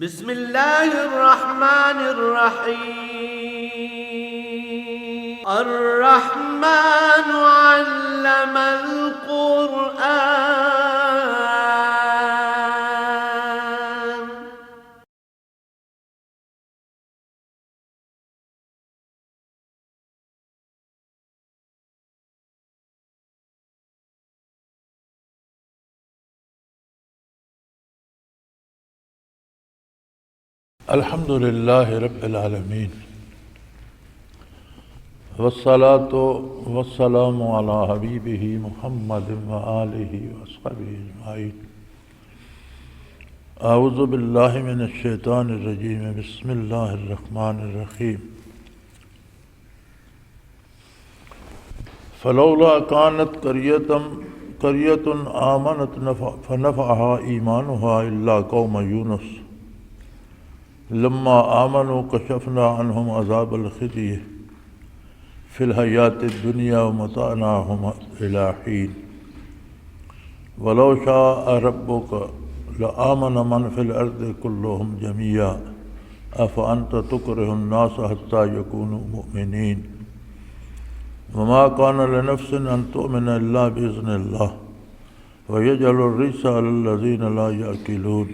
بسم اللہ الرحمن الرحیم الرحمن علم القرآن الحمد للہ رب العالمین والصلاة والسلام علی حبیبہ محمد وآلہ وصحبہ اجمعین۔ اعوذ باللہ من الشیطان الرجیم، بسم اللہ الرحمن الرحیم۔ فلولا كانت قریۃ آمنت فنفعها ایمانها الا قوم یونس لما آمنوا کشفنا عنہم عذاب الخزی فی الحیات الدنیا ومتعناہم الی حین ولو شاء ربک لآمن من فی الارض کلہم جمیعا افانت تکرہ الناس حتی یکونوا مؤمنین وما کان لنفس ان تؤمن الا بإذن اللہ ویجعل الرجس علی الذین لا یعقلون۔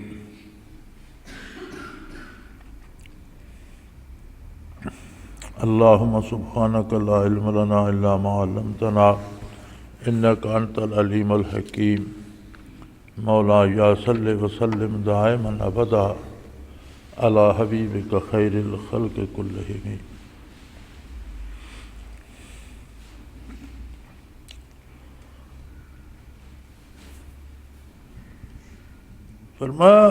اللہم سبحانک لا علم لنا الا ما علمتنا انک انت العلیم الحکیم۔ مولا یا صلی وسلم دائما ابدا علی حبیبک خیر الخلق کلہم۔ فرمایا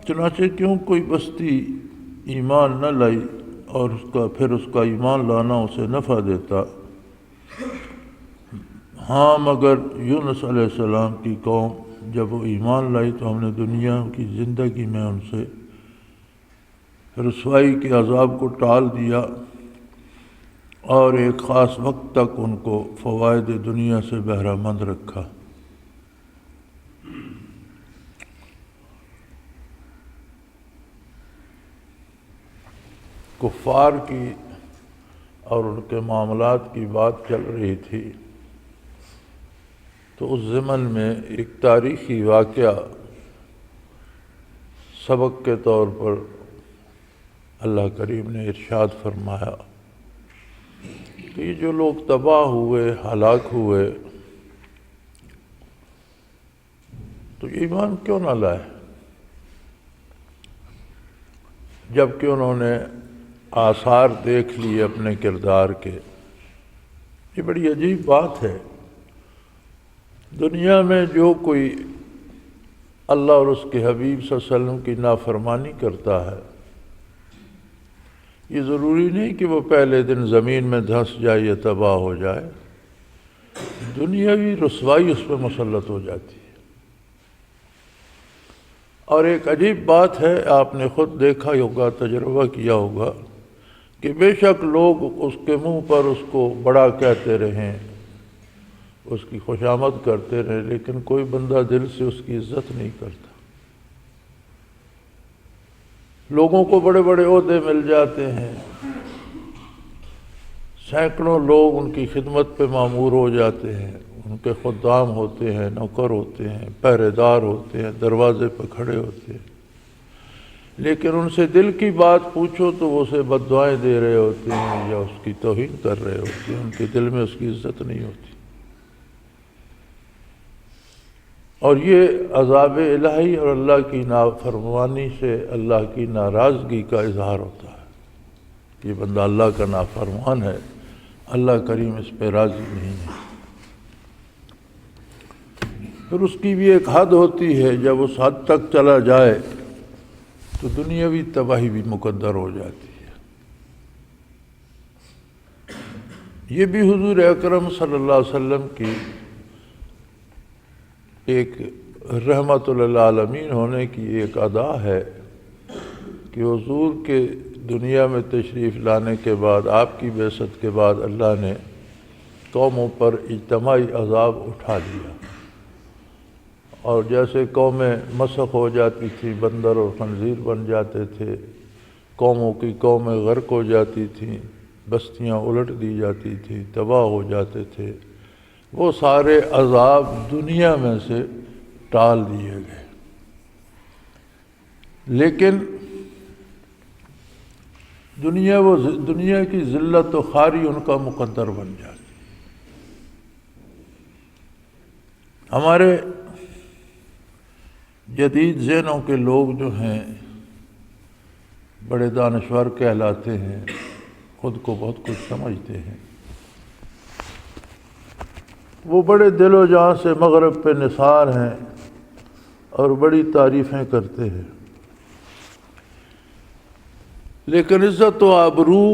چنانچہ کیوں کوئی بستی ایمان نہ لائی اور پھر اس کا ایمان لانا اسے نفع دیتا، ہاں مگر یونس علیہ السلام کی قوم جب وہ ایمان لائی تو ہم نے دنیا کی زندگی میں ان سے رسوائی کے عذاب کو ٹال دیا اور ایک خاص وقت تک ان کو فوائد دنیا سے بہرہ مند رکھا۔ کفار کی اور ان کے معاملات کی بات چل رہی تھی تو اس ضمن میں ایک تاریخی واقعہ سبق کے طور پر اللہ کریم نے ارشاد فرمایا کہ یہ جو لوگ تباہ ہوئے، ہلاک ہوئے، تو ایمان کیوں نہ لائے جبکہ انہوں نے آثار دیکھ لیے اپنے کردار کے۔ یہ بڑی عجیب بات ہے، دنیا میں جو کوئی اللہ اور اس کے حبیب صلی اللہ علیہ وسلم کی نافرمانی کرتا ہے، یہ ضروری نہیں کہ وہ پہلے دن زمین میں دھنس جائے یا تباہ ہو جائے، دنیاوی رسوائی اس پہ مسلط ہو جاتی ہے۔ اور ایک عجیب بات ہے، آپ نے خود دیکھا ہوگا، تجربہ کیا ہوگا کہ بے شک لوگ اس کے منہ پر اس کو بڑا کہتے رہیں، اس کی خوشامد کرتے رہیں، لیکن کوئی بندہ دل سے اس کی عزت نہیں کرتا۔ لوگوں کو بڑے بڑے عہدے مل جاتے ہیں، سینکڑوں لوگ ان کی خدمت پہ مامور ہو جاتے ہیں، ان کے خدام ہوتے ہیں، نوکر ہوتے ہیں، پہرے دار ہوتے ہیں، دروازے پہ کھڑے ہوتے ہیں، لیکن ان سے دل کی بات پوچھو تو وہ اسے بد دعائیں دے رہے ہوتے ہیں یا اس کی توہین کر رہے ہوتے ہیں، ان کے دل میں اس کی عزت نہیں ہوتی۔ اور یہ عذاب الہی اور اللہ کی نافرمانی سے اللہ کی ناراضگی کا اظہار ہوتا ہے۔ یہ بندہ اللہ کا نافرمان ہے، اللہ کریم اس پہ راضی نہیں ہے۔ پھر اس کی بھی ایک حد ہوتی ہے، جب اس حد تک چلا جائے تو دنیاوی تباہی بھی مقدر ہو جاتی ہے۔ یہ بھی حضور اکرم صلی اللہ علیہ وسلم کی ایک رحمت للعالمین ہونے کی ایک ادا ہے کہ حضور کے دنیا میں تشریف لانے کے بعد، آپ کی بعثت کے بعد، اللہ نے قوموں پر اجتماعی عذاب اٹھا لیا اور جیسے قومیں مسخ ہو جاتی تھیں، بندر اور خنزیر بن جاتے تھے، قوموں کی قومیں غرق ہو جاتی تھیں، بستیاں الٹ دی جاتی تھیں، تباہ ہو جاتے تھے، وہ سارے عذاب دنیا میں سے ٹال دیے گئے۔ لیکن دنیا کی ذلت و خواری ان کا مقدر بن جاتی۔ ہمارے جدید ذہنوں کے لوگ جو ہیں بڑے دانشور کہلاتے ہیں، خود کو بہت کچھ سمجھتے ہیں، وہ بڑے دل و جان سے مغرب پہ نثار ہیں اور بڑی تعریفیں کرتے ہیں، لیکن عزت و آبرو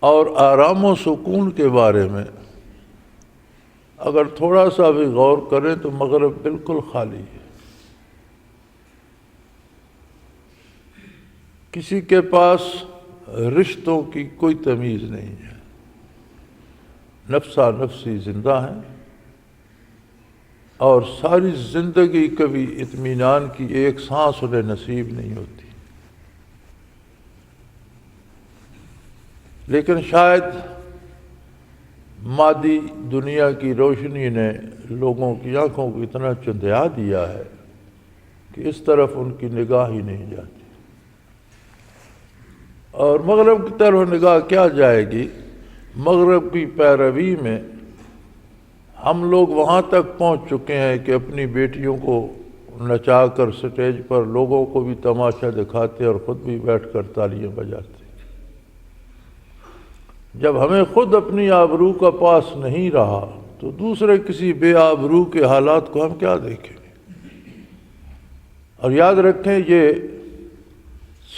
اور آرام و سکون کے بارے میں اگر تھوڑا سا بھی غور کریں تو مغرب بالکل خالی ہے۔ کسی کے پاس رشتوں کی کوئی تمیز نہیں ہے، نفسا نفسی زندہ ہیں، اور ساری زندگی کبھی اطمینان کی ایک سانس انہیں نصیب نہیں ہوتی۔ لیکن شاید مادی دنیا کی روشنی نے لوگوں کی آنکھوں کو اتنا چندیا دیا ہے کہ اس طرف ان کی نگاہ ہی نہیں جاتی، اور مغرب کی طرف نگاہ کیا جائے گی؟ مغرب کی پیروی میں ہم لوگ وہاں تک پہنچ چکے ہیں کہ اپنی بیٹیوں کو نچا کر سٹیج پر لوگوں کو بھی تماشا دکھاتے اور خود بھی بیٹھ کر تالیاں بجاتے۔ جب ہمیں خود اپنی آبرو کا پاس نہیں رہا تو دوسرے کسی بے آبرو کے حالات کو ہم کیا دیکھیں گے؟ اور یاد رکھیں، یہ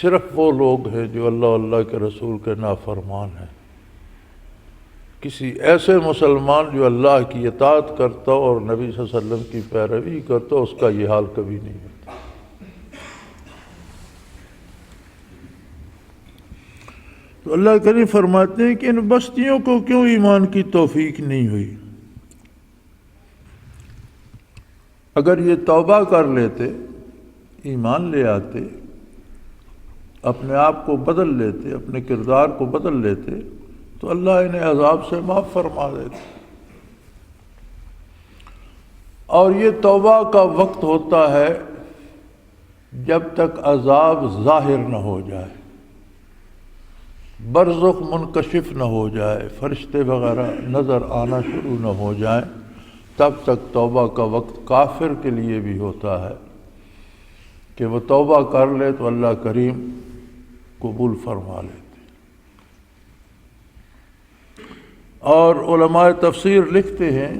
صرف وہ لوگ ہیں جو اللہ کے رسول کے نافرمان ہیں۔ کسی ایسے مسلمان جو اللہ کی اطاعت کرتا اور نبی صلی اللہ علیہ وسلم کی پیروی کرتا، اس کا یہ حال کبھی نہیں ہوتا۔ تو اللہ کریم فرماتے ہیں کہ ان بستیوں کو کیوں ایمان کی توفیق نہیں ہوئی؟ اگر یہ توبہ کر لیتے، ایمان لے آتے، اپنے آپ کو بدل لیتے، اپنے کردار کو بدل لیتے، تو اللہ انہیں عذاب سے معاف فرما دیتے۔ اور یہ توبہ کا وقت ہوتا ہے جب تک عذاب ظاہر نہ ہو جائے، برزخ منکشف نہ ہو جائے، فرشتے وغیرہ نظر آنا شروع نہ ہو جائیں، تب تک توبہ کا وقت کافر کے لیے بھی ہوتا ہے کہ وہ توبہ کر لے تو اللہ کریم قبول فرما لیتے۔ اور علماء تفسیر لکھتے ہیں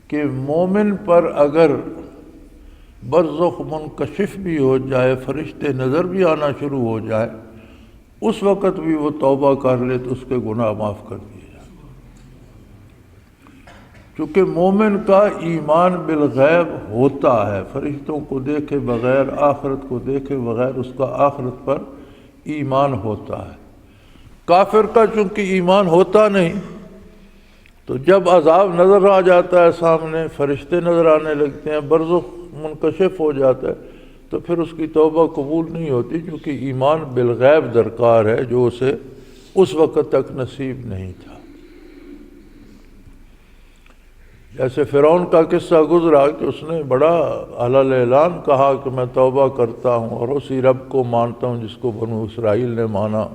کہ مومن پر اگر برزخ منکشف بھی ہو جائے، فرشتے نظر بھی آنا شروع ہو جائے، اس وقت بھی وہ توبہ کر لے تو اس کے گناہ معاف کر دیے جائیں، چونکہ مومن کا ایمان بالغیب ہوتا ہے، فرشتوں کو دیکھے بغیر، آخرت کو دیکھے بغیر اس کا آخرت پر ایمان ہوتا ہے۔ کافر کا چونکہ ایمان ہوتا نہیں، تو جب عذاب نظر آ جاتا ہے سامنے، فرشتے نظر آنے لگتے ہیں، برزخ منکشف ہو جاتا ہے، تو پھر اس کی توبہ قبول نہیں ہوتی، کیونکہ ایمان بالغیب درکار ہے جو اسے اس وقت تک نصیب نہیں تھا۔ جیسے فرعون کا قصہ گزرا کہ اس نے بڑا علل اعلان کہا کہ میں توبہ کرتا ہوں اور اسی رب کو مانتا ہوں جس کو بنو اسرائیل نے مانا،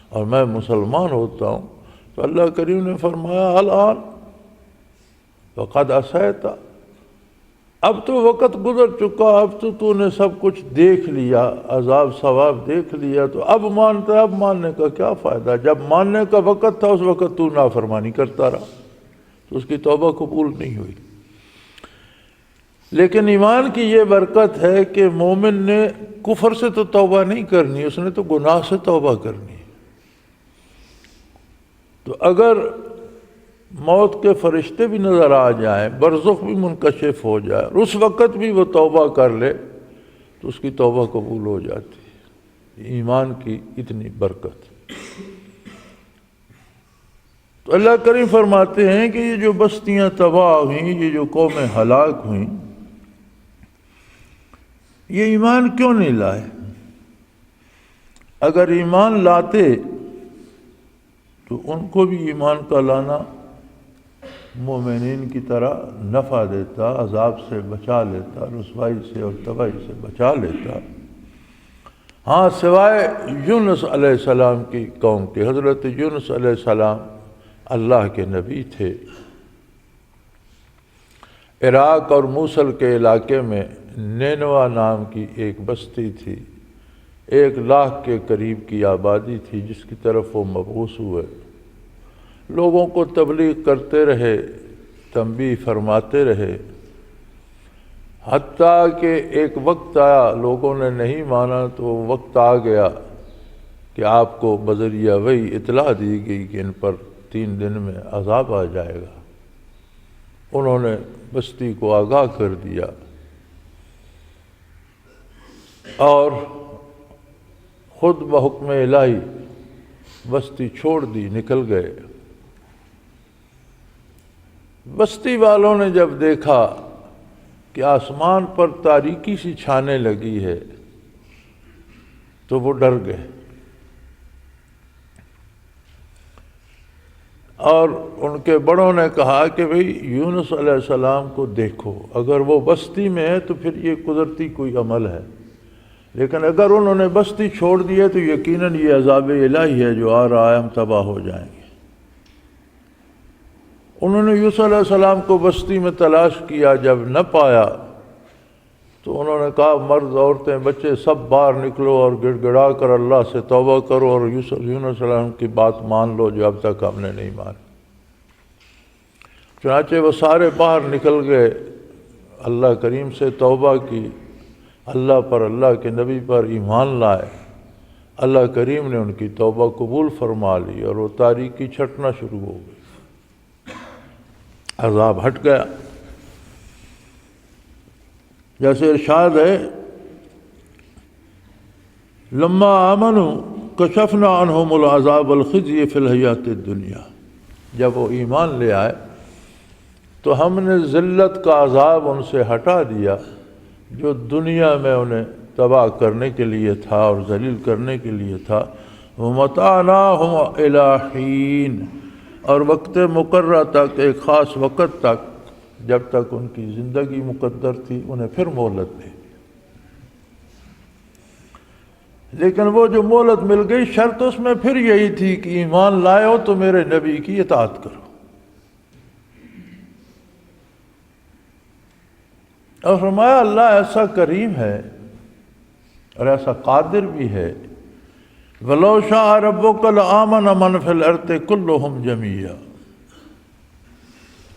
اور میں مسلمان ہوتا ہوں۔ تو اللہ کریم نے فرمایا الآن وقد عصیت، اب تو وقت گزر چکا، اب تو نے سب کچھ دیکھ لیا، عذاب ثواب دیکھ لیا، تو اب مانتا ہے، اب ماننے کا کیا فائدہ؟ جب ماننے کا وقت تھا اس وقت تو نافرمانی کرتا رہا، تو اس کی توبہ قبول نہیں ہوئی۔ لیکن ایمان کی یہ برکت ہے کہ مومن نے کفر سے تو توبہ نہیں کرنی، اس نے تو گناہ سے توبہ کرنی ہے۔ تو اگر موت کے فرشتے بھی نظر آ جائیں، برزخ بھی منکشف ہو جائے، اور اس وقت بھی وہ توبہ کر لے تو اس کی توبہ قبول ہو جاتی ہے۔ ایمان کی اتنی برکت۔ تو اللہ کریم فرماتے ہیں کہ یہ جو بستیاں تباہ ہوئیں، یہ جو قومیں ہلاک ہوئیں، یہ ایمان کیوں نہیں لائے؟ اگر ایمان لاتے تو ان کو بھی ایمان کا لانا مومنین کی طرح نفع دیتا، عذاب سے بچا لیتا، رسوائی سے اور تباہی سے بچا لیتا۔ ہاں، سوائے یونس علیہ السلام کی قوم کے۔ حضرت یونس علیہ السلام اللہ کے نبی تھے۔ عراق اور موصل کے علاقے میں نینوا نام کی ایک بستی تھی، 1,00,000 کے قریب کی آبادی تھی، جس کی طرف وہ مبعوث ہوئے۔ لوگوں کو تبلیغ کرتے رہے، تنبیہ فرماتے رہے، حتیٰ کہ ایک وقت آیا، لوگوں نے نہیں مانا تو وہ وقت آ گیا کہ آپ کو بذریعہ وحی اطلاع دی گئی کہ ان پر 3 دن میں عذاب آ جائے گا۔ انہوں نے بستی کو آگاہ کر دیا اور خود بحکم الہی بستی چھوڑ دی، نکل گئے۔ بستی والوں نے جب دیکھا کہ آسمان پر تاریکی سی چھانے لگی ہے تو وہ ڈر گئے اور ان کے بڑوں نے کہا کہ بھئی یونس علیہ السلام کو دیکھو، اگر وہ بستی میں ہے تو پھر یہ قدرتی کوئی عمل ہے، لیکن اگر انہوں نے بستی چھوڑ دی ہے تو یقیناً یہ عذاب الہی ہے جو آ رہا ہے، ہم تباہ ہو جائیں گے۔ انہوں نے یونس علیہ السلام کو بستی میں تلاش کیا، جب نہ پایا تو انہوں نے کہا مرد، عورتیں، بچے سب باہر نکلو اور گڑ گڑا کر اللہ سے توبہ کرو اور یونس علیہ السلام کی بات مان لو جو اب تک ہم نے نہیں مانی۔ چنانچہ وہ سارے باہر نکل گئے، اللہ کریم سے توبہ کی، اللہ پر، اللہ کے نبی پر ایمان لائے۔ اللہ کریم نے ان کی توبہ قبول فرما لی اور وہ تاریکی چھٹنا شروع ہو گئی، عذاب ہٹ گیا۔ جیسے ارشاد ہے لما آمنوا کشفنا عنہم العذاب الخزی فی الحیات الدنیا، جب وہ ایمان لے آئے تو ہم نے ذلت کا عذاب ان سے ہٹا دیا جو دنیا میں انہیں تباہ کرنے کے لیے تھا اور ذلیل کرنے کے لیے تھا۔ ومتعناہم الی حین، اور وقت مقررہ تک، ایک خاص وقت تک، جب تک ان کی زندگی مقدر تھی، انہیں پھر مہلت دے۔ لیکن وہ جو مہلت مل گئی، شرط اس میں پھر یہی تھی کہ ایمان لائے ہو تو میرے نبی کی اطاعت کرو۔ اور فرمایا اللہ ایسا کریم ہے اور ایسا قادر بھی ہے، وَلَوْ شَاءَ رَبُّكَ لَآمَنَ مَنْ فِي الْأَرْضِ كُلُّهُمْ جَمِيعًا،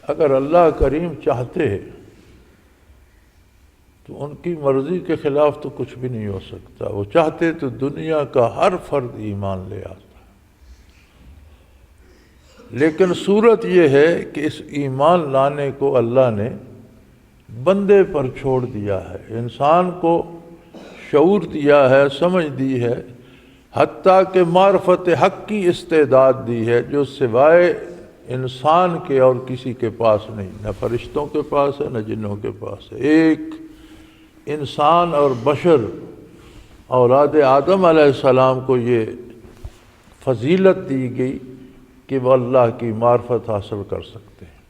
اگر اللہ کریم چاہتے تو ان کی مرضی کے خلاف تو کچھ بھی نہیں ہو سکتا۔ وہ چاہتے تو دنیا کا ہر فرد ایمان لے آتا، لیکن صورت یہ ہے کہ اس ایمان لانے کو اللہ نے بندے پر چھوڑ دیا ہے، انسان کو شعور دیا ہے، سمجھ دی ہے، حتیٰ کہ معرفت حق کی استعداد دی ہے جو سوائے انسان کے اور کسی کے پاس نہیں، نہ فرشتوں کے پاس ہے نہ جنوں کے پاس ہے۔ ایک انسان اور بشر اولاد آدم علیہ السلام کو یہ فضیلت دی گئی کہ وہ اللہ کی معرفت حاصل کر سکتے ہیں۔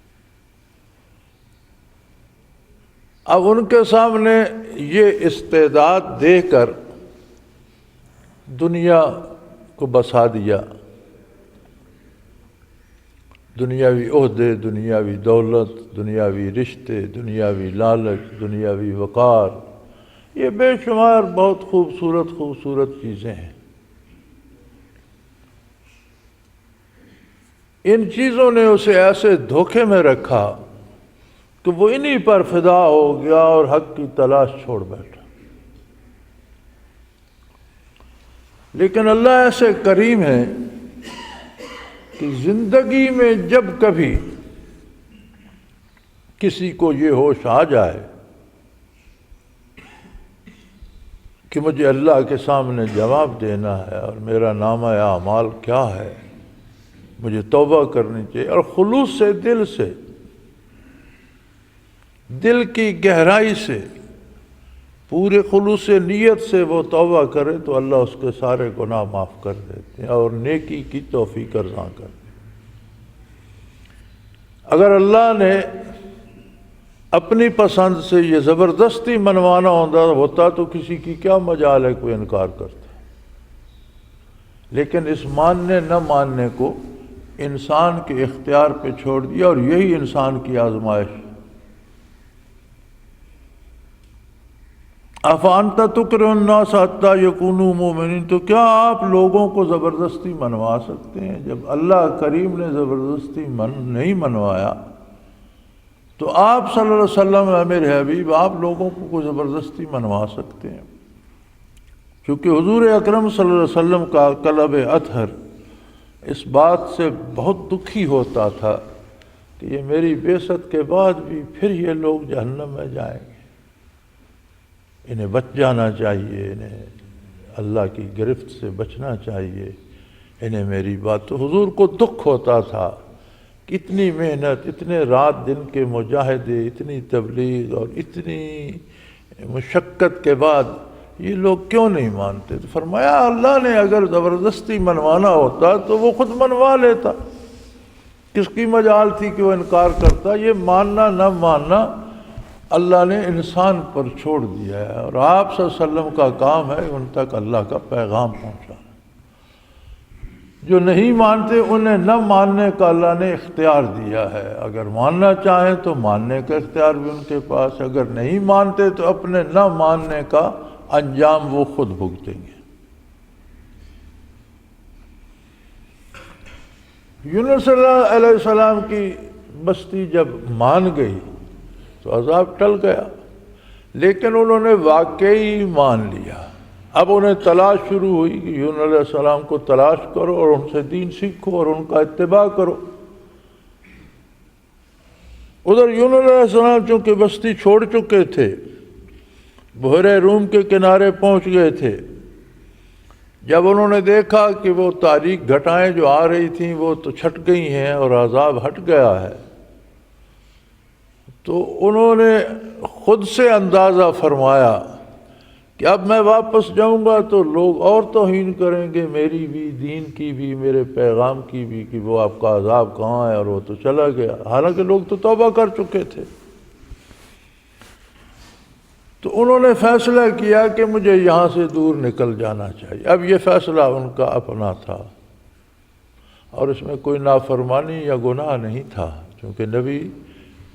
اب ان کے سامنے یہ استعداد دے کر دنیا کو بسا دیا، دنیاوی عہدے، دنیاوی دولت، دنیاوی رشتے، دنیاوی لالچ، دنیاوی وقار، یہ بے شمار بہت خوبصورت چیزیں ہیں۔ ان چیزوں نے اسے ایسے دھوکے میں رکھا کہ وہ انہی پر فدا ہو گیا اور حق کی تلاش چھوڑ بیٹھا۔ لیکن اللہ ایسے کریم ہے کہ زندگی میں جب کبھی کسی کو یہ ہوش آ جائے کہ مجھے اللہ کے سامنے جواب دینا ہے اور میرا نامہ اعمال کیا ہے، مجھے توبہ کرنی چاہیے، اور خلوص سے، دل کی گہرائی سے، پورے خلوص نیت سے وہ توبہ کرے تو اللہ اس کے سارے گناہ معاف کر دیتے ہیں اور نیکی کی توفیق عطا کر دیتے ہیں۔ اگر اللہ نے اپنی پسند سے یہ زبردستی منوانا ہوتا تو کسی کی کیا مجال ہے کوئی انکار کرتا، لیکن اس ماننے نہ ماننے کو انسان کے اختیار پہ چھوڑ دیا، اور یہی انسان کی آزمائش۔ افانت تکرہ الناس حتی یکونوا مؤمنین، تو کیا آپ لوگوں کو زبردستی منوا سکتے ہیں؟ جب اللہ کریم نے زبردستی نہیں منوایا تو آپ صلی اللہ علیہ وسلم میرے حبیب، آپ لوگوں کو کوئی زبردستی منوا سکتے ہیں؟ کیونکہ حضور اکرم صلی اللہ علیہ وسلم کا قلب اطہر اس بات سے بہت دکھی ہوتا تھا کہ یہ میری بعثت کے بعد بھی پھر یہ لوگ جہنم میں جائیں گے، انہیں بچ جانا چاہیے، انہیں اللہ کی گرفت سے بچنا چاہیے، انہیں میری بات۔ تو حضور کو دکھ ہوتا تھا کہ اتنی محنت، اتنے رات دن کے مجاہدے، اتنی تبلیغ اور اتنی مشقت کے بعد یہ لوگ کیوں نہیں مانتے؟ تو فرمایا اللہ نے اگر زبردستی منوانا ہوتا تو وہ خود منوا لیتا، کس کی مجال تھی کہ وہ انکار کرتا؟ یہ ماننا نہ ماننا اللہ نے انسان پر چھوڑ دیا ہے، اور آپ صلی اللہ علیہ وسلم کا کام ہے ان تک اللہ کا پیغام پہنچانا۔ جو نہیں مانتے انہیں نہ ماننے کا اللہ نے اختیار دیا ہے، اگر ماننا چاہیں تو ماننے کا اختیار بھی ان کے پاس، اگر نہیں مانتے تو اپنے نہ ماننے کا انجام وہ خود بھگتیں گے۔ یونس علیہ السلام کی بستی جب مان گئی تو عذاب ٹل گیا، لیکن انہوں نے واقعی مان لیا۔ اب انہیں تلاش شروع ہوئی کہ یونس علیہ السلام کو تلاش کرو اور ان سے دین سیکھو اور ان کا اتباع کرو۔ ادھر یونس علیہ السلام چونکہ بستی چھوڑ چکے تھے، بحیرہ روم کے کنارے پہنچ گئے تھے، جب انہوں نے دیکھا کہ وہ تاریک گھٹائیں جو آ رہی تھیں وہ تو چھٹ گئی ہیں اور عذاب ہٹ گیا ہے، تو انہوں نے خود سے اندازہ فرمایا کہ اب میں واپس جاؤں گا تو لوگ اور توہین کریں گے، میری بھی، دین کی بھی، میرے پیغام کی بھی، کہ وہ آپ کا عذاب کہاں ہے اور وہ تو چلا گیا، حالانکہ لوگ تو توبہ کر چکے تھے۔ تو انہوں نے فیصلہ کیا کہ مجھے یہاں سے دور نکل جانا چاہیے۔ اب یہ فیصلہ ان کا اپنا تھا اور اس میں کوئی نافرمانی یا گناہ نہیں تھا، کیونکہ نبی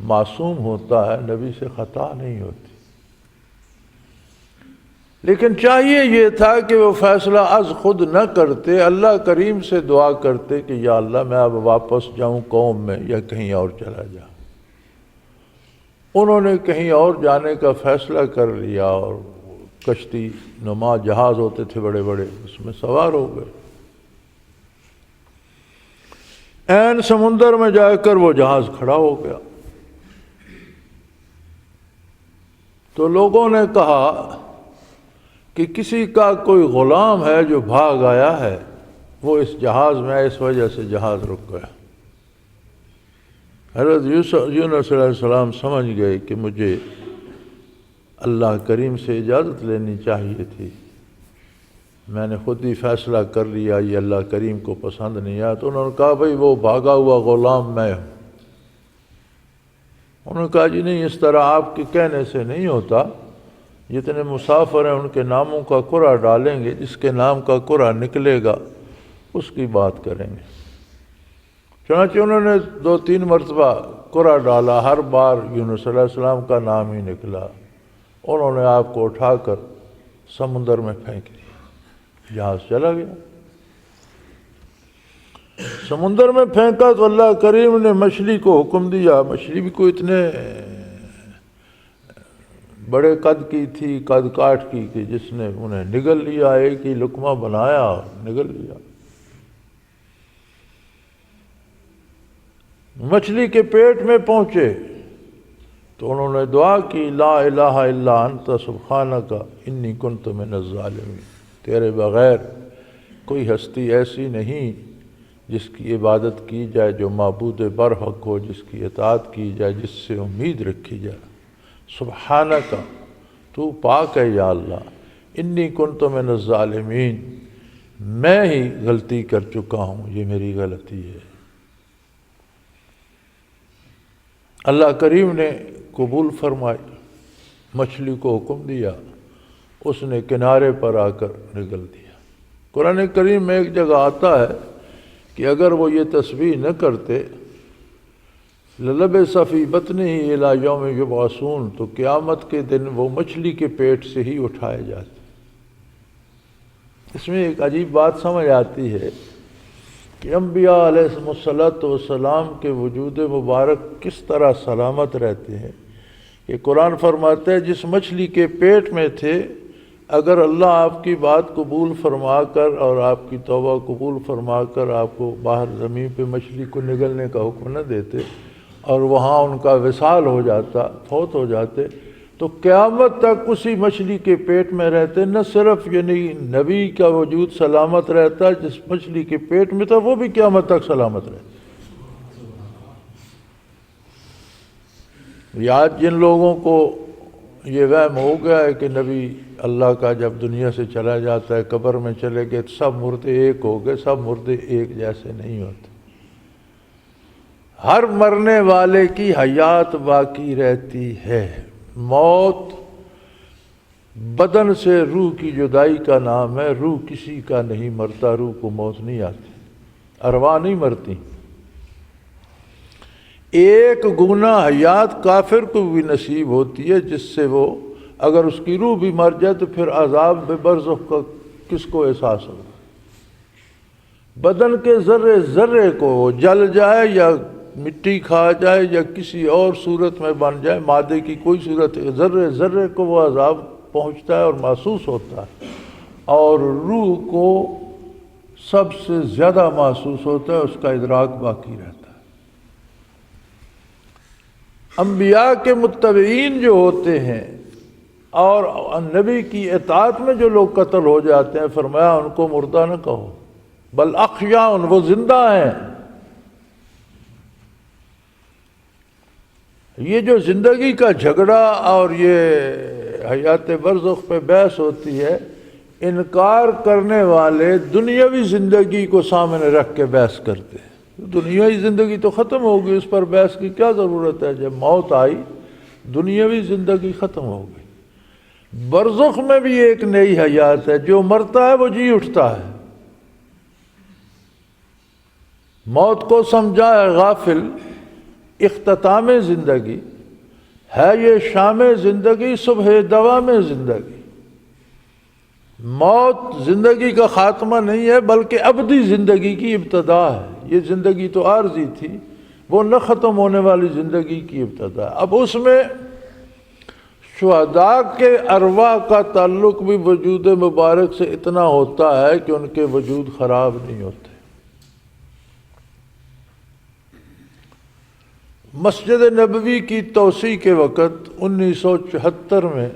معصوم ہوتا ہے، نبی سے خطا نہیں ہوتی۔ لیکن چاہیے یہ تھا کہ وہ فیصلہ از خود نہ کرتے، اللہ کریم سے دعا کرتے کہ یا اللہ میں اب واپس جاؤں قوم میں یا کہیں اور چلا جاؤں۔ انہوں نے کہیں اور جانے کا فیصلہ کر لیا اور کشتی نما جہاز ہوتے تھے بڑے بڑے، اس میں سوار ہو گئے۔ عین سمندر میں جا کر وہ جہاز کھڑا ہو گیا، تو لوگوں نے کہا کہ کسی کا کوئی غلام ہے جو بھاگ آیا ہے، وہ اس جہاز میں، اس وجہ سے جہاز رک گیا۔ حضرت یونس علیہ السلام سمجھ گئے کہ مجھے اللہ کریم سے اجازت لینی چاہیے تھی، میں نے خود ہی فیصلہ کر لیا، یہ اللہ کریم کو پسند نہیں آیا۔ تو انہوں نے کہا بھئی وہ بھاگا ہوا غلام میں ہوں۔ انہوں نے کہا جی نہیں، اس طرح آپ کے کہنے سے نہیں ہوتا، جتنے مسافر ہیں ان کے ناموں کا قرعہ ڈالیں گے، جس کے نام کا قرعہ نکلے گا اس کی بات کریں گے۔ چنانچہ انہوں نے 2-3 مرتبہ قرعہ ڈالا، ہر بار یونس علیہ السلام کا نام ہی نکلا۔ انہوں نے آپ کو اٹھا کر سمندر میں پھینک دیا، جہاز چلا گیا۔ سمندر میں پھینکا تو اللہ کریم نے مچھلی کو حکم دیا، مچھلی بھی کوئی اتنے بڑے قد کی تھی، قد کاٹ کی، کہ جس نے انہیں نگل لیا، ایک ہی لقمہ بنایا اور نگل لیا۔ مچھلی کے پیٹ میں پہنچے تو انہوں نے دعا کی، لا الہ الا انت سبحانک انی کنت من الظالمین، تیرے بغیر کوئی ہستی ایسی نہیں جس کی عبادت کی جائے، جو معبود برحق ہو، جس کی اطاعت کی جائے، جس سے امید رکھی جائے۔ سبحانک، تو پاک ہے یا اللہ، انی کنت من الظالمین، میں ہی غلطی کر چکا ہوں، یہ میری غلطی ہے۔ اللہ کریم نے قبول فرمائی، مچھلی کو حکم دیا، اس نے کنارے پر آ کر نگل دیا۔ قرآن کریم میں ایک جگہ آتا ہے کہ اگر وہ یہ تسبیح نہ کرتے لَلَبِثَ فِي بَطْنِهِ إِلَىٰ يَوْمِ يُبْعَثُونَ، تو قیامت کے دن وہ مچھلی کے پیٹ سے ہی اٹھائے جاتے۔ اس میں ایک عجیب بات سمجھ آتی ہے کہ انبیاء علیہ السلام کے وجود مبارک کس طرح سلامت رہتے ہیں۔ کہ قرآن فرماتا ہے جس مچھلی کے پیٹ میں تھے، اگر اللہ آپ کی بات قبول فرما کر اور آپ کی توبہ قبول فرما کر آپ کو باہر زمین پہ مچھلی کو نگلنے کا حکم نہ دیتے اور وہاں ان کا وصال ہو جاتا، فوت ہو جاتے، تو قیامت تک اسی مچھلی کے پیٹ میں رہتے۔ نہ صرف یعنی نبی کا وجود سلامت رہتا، جس مچھلی کے پیٹ میں تھا وہ بھی قیامت تک سلامت رہتا۔ آج جن لوگوں کو یہ وہم ہو گیا ہے کہ نبی اللہ کا جب دنیا سے چلا جاتا ہے، قبر میں چلے گئے، سب مردے ایک ہو گئے، سب مردے ایک جیسے نہیں ہوتے۔ ہر مرنے والے کی حیات باقی رہتی ہے۔ موت بدن سے روح کی جدائی کا نام ہے، روح کسی کا نہیں مرتا، روح کو موت نہیں آتی، ارواح نہیں مرتی۔ ایک گنا حیات کافر کو بھی نصیب ہوتی ہے، جس سے وہ اگر اس کی روح بھی مر جائے تو پھر عذاب برزخ کا کس کو احساس ہوگا؟ بدن کے ذرے ذرے کو وہ جل جائے یا مٹی کھا جائے یا کسی اور صورت میں بن جائے، مادے کی کوئی صورت، ذرے ذرے کو وہ عذاب پہنچتا ہے اور محسوس ہوتا ہے، اور روح کو سب سے زیادہ محسوس ہوتا ہے، اس کا ادراک باقی رہتا ہے۔ انبیاء کے متبعین جو ہوتے ہیں اور نبی کی اطاعت میں جو لوگ قتل ہو جاتے ہیں، فرمایا ان کو مردہ نہ کہو، بل احیاء، وہ زندہ ہیں۔ یہ جو زندگی کا جھگڑا اور یہ حیات برزخ پہ بحث ہوتی ہے، انکار کرنے والے دنیاوی زندگی کو سامنے رکھ کے بحث کرتے ہیں۔ دنیاوی زندگی تو ختم ہوگی، اس پر بحث کی کیا ضرورت ہے؟ جب موت آئی دنیاوی زندگی ختم ہو گئی۔ برزخ میں بھی ایک نئی حیات ہے، جو مرتا ہے وہ جی اٹھتا ہے۔ موت کو سمجھا ہے غافل اختتام زندگی ہے، یہ شام زندگی صبح دوام زندگی۔ موت زندگی کا خاتمہ نہیں ہے بلکہ ابدی زندگی کی ابتدا ہے۔ یہ زندگی تو عارضی تھی، وہ نہ ختم ہونے والی زندگی کی ابتدا ہے۔ اب اس میں شہداء کے ارواح کا تعلق بھی وجود مبارک سے اتنا ہوتا ہے کہ ان کے وجود خراب نہیں ہوتے۔ مسجد نبوی کی توسیع کے وقت 1974 میں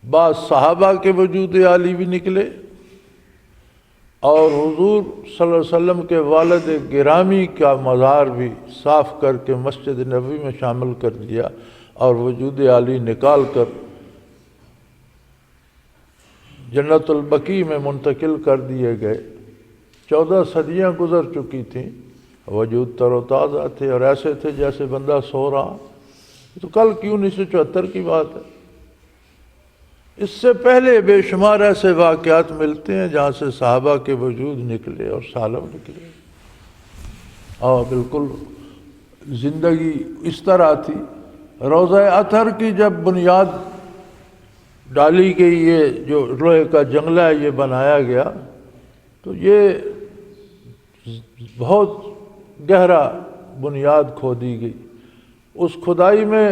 بعض صحابہ کے وجود عالی بھی نکلے اور حضور صلی اللہ علیہ وسلم کے والد گرامی کا مزار بھی صاف کر کے مسجد نبوی میں شامل کر دیا اور وجود عالی نکال کر جنت البقیع میں منتقل کر دیے گئے۔ 14 صدیاں گزر چکی تھیں، وجود تر و تازہ تھے اور ایسے تھے جیسے بندہ سو رہا۔ تو کل کی 1974 کی بات ہے۔ اس سے پہلے بے شمار ایسے واقعات ملتے ہیں جہاں سے صحابہ کے وجود نکلے اور سالم نکلے، اور بالکل زندگی اس طرح تھی۔ روضہ اطہر کی جب بنیاد ڈالی گئی، یہ جو لوہے کا جنگلہ ہے یہ بنایا گیا، تو یہ بہت گہرا بنیاد کھودی گئی۔ اس کھدائی میں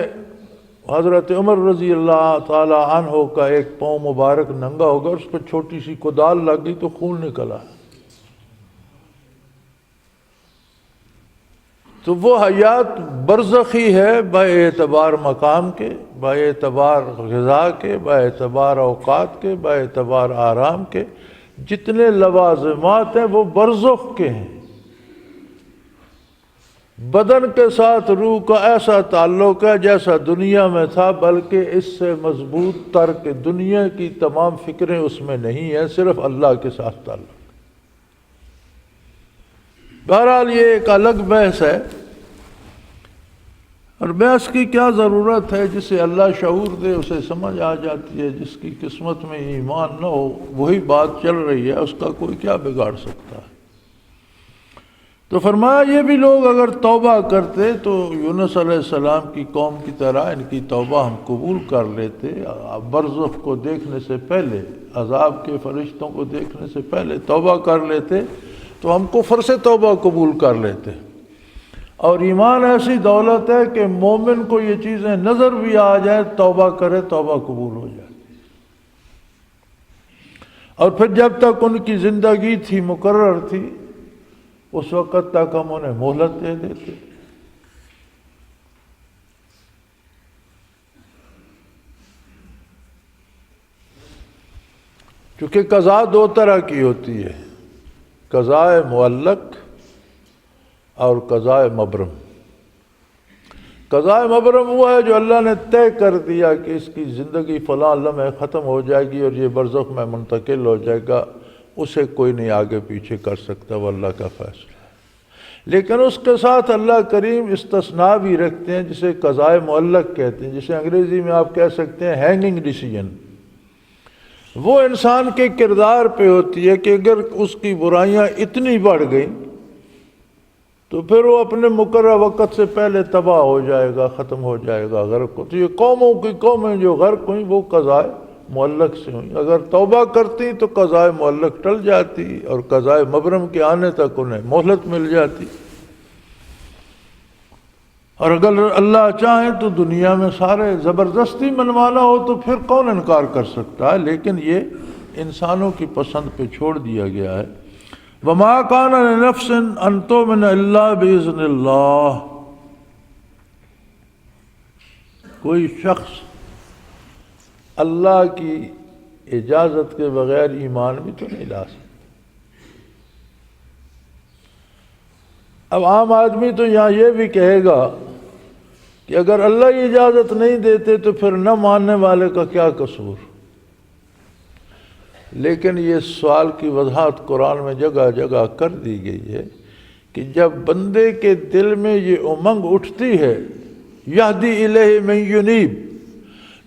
حضرت عمر رضی اللہ تعالی عنہ کا ایک پاؤں مبارک ننگا ہوگا، اس پہ چھوٹی سی کدال لگ گئی تو خون نکلا۔ تو وہ حیات برزخی ہے باعتبار مقام کے، باعتبار غذا کے، باعتبار اوقات کے، باعتبار آرام کے۔ جتنے لوازمات ہیں وہ برزخ کے ہیں۔ بدن کے ساتھ روح کا ایسا تعلق ہے جیسا دنیا میں تھا، بلکہ اس سے مضبوط تر کہ دنیا کی تمام فکریں اس میں نہیں ہیں، صرف اللہ کے ساتھ تعلق۔ بہرحال یہ ایک الگ بحث ہے، اور بحث کی کیا ضرورت ہے؟ جسے اللہ شعور دے اسے سمجھ آ جاتی ہے، جس کی قسمت میں ایمان نہ ہو وہی بات چل رہی ہے، اس کا کوئی کیا بگاڑ سکتا ہے؟ تو فرمایا یہ بھی لوگ اگر توبہ کرتے تو یونس علیہ السلام کی قوم کی طرح ان کی توبہ ہم قبول کر لیتے، برزخ کو دیکھنے سے پہلے، عذاب کے فرشتوں کو دیکھنے سے پہلے توبہ کر لیتے تو ہم کفر سے توبہ قبول کر لیتے۔ اور ایمان ایسی دولت ہے کہ مومن کو یہ چیزیں نظر بھی آ جائیں، توبہ کرے توبہ قبول ہو جائے۔ اور پھر جب تک ان کی زندگی تھی، مقرر تھی، اس وقت تک ہم انہیں مہلت دے دیتے۔ چونکہ قضا دو طرح کی ہوتی ہے، قضاء معلق اور قضاء مبرم۔ قضاء مبرم ہوا ہے جو اللہ نے طے کر دیا کہ اس کی زندگی فلاں لمحے ختم ہو جائے گی اور یہ برزخ میں منتقل ہو جائے گا، اسے کوئی نہیں آگے پیچھے کر سکتا، وہ اللہ کا فیصلہ ہے۔ لیکن اس کے ساتھ اللہ کریم استثناء بھی رکھتے ہیں جسے قضاء معلق کہتے ہیں، جسے انگریزی میں آپ کہہ سکتے ہیں ہینگنگ ڈیسیژن۔ وہ انسان کے کردار پہ ہوتی ہے کہ اگر اس کی برائیاں اتنی بڑھ گئیں تو پھر وہ اپنے مقررہ وقت سے پہلے تباہ ہو جائے گا، ختم ہو جائے گا، غرق ہو۔ تو یہ قوموں کی قومیں جو غرق ہوئیں وہ قضاء معلق سے ہوئیں۔ اگر توبہ کرتی تو قضاء معلق ٹل جاتی اور قضاء مبرم کے آنے تک انہیں مہلت مل جاتی۔ اور اگر اللہ چاہے تو دنیا میں سارے زبردستی منوانا ہو تو پھر کون انکار کر سکتا ہے، لیکن یہ انسانوں کی پسند پہ چھوڑ دیا گیا ہے۔ وَمَا كَانَ لِنَفْسٍ أَن تُؤْمِنَ إِلَّا بِإِذْنِ اللَّهِ۔ کوئی شخص اللہ کی اجازت کے بغیر ایمان بھی تو نہیں لا سکتا۔ اب عام آدمی تو یہاں یہ بھی کہے گا کہ اگر اللہ یہ اجازت نہیں دیتے تو پھر نہ ماننے والے کا کیا قصور؟ لیکن یہ سوال کی وضاحت قرآن میں جگہ جگہ کر دی گئی ہے کہ جب بندے کے دل میں یہ امنگ اٹھتی ہے، یہدی الیہ من ینیب،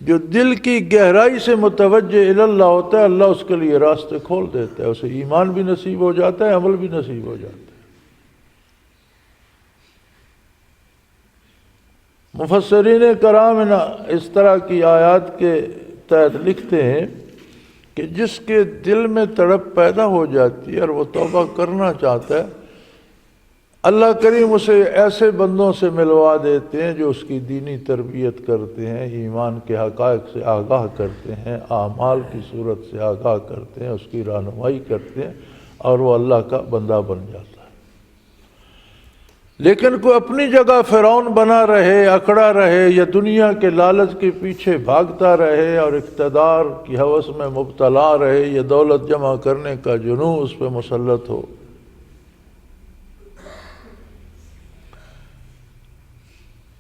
جو دل کی گہرائی سے متوجہ الی اللہ ہوتا ہے، اللہ اس کے لیے راستے کھول دیتا ہے، اسے ایمان بھی نصیب ہو جاتا ہے، عمل بھی نصیب ہو جاتا ہے۔ مفسرین کرام اس طرح کی آیات کے تحت لکھتے ہیں کہ جس کے دل میں تڑپ پیدا ہو جاتی ہے اور وہ توبہ کرنا چاہتا ہے، اللہ کریم اسے ایسے بندوں سے ملوا دیتے ہیں جو اس کی دینی تربیت کرتے ہیں، ایمان کے حقائق سے آگاہ کرتے ہیں، اعمال کی صورت سے آگاہ کرتے ہیں، اس کی رہنمائی کرتے ہیں، اور وہ اللہ کا بندہ بن جاتا ہے۔ لیکن کوئی اپنی جگہ فرعون بنا رہے، اکڑا رہے، یا دنیا کے لالچ کے پیچھے بھاگتا رہے اور اقتدار کی ہوس میں مبتلا رہے، یا دولت جمع کرنے کا جنون اس پہ مسلط ہو،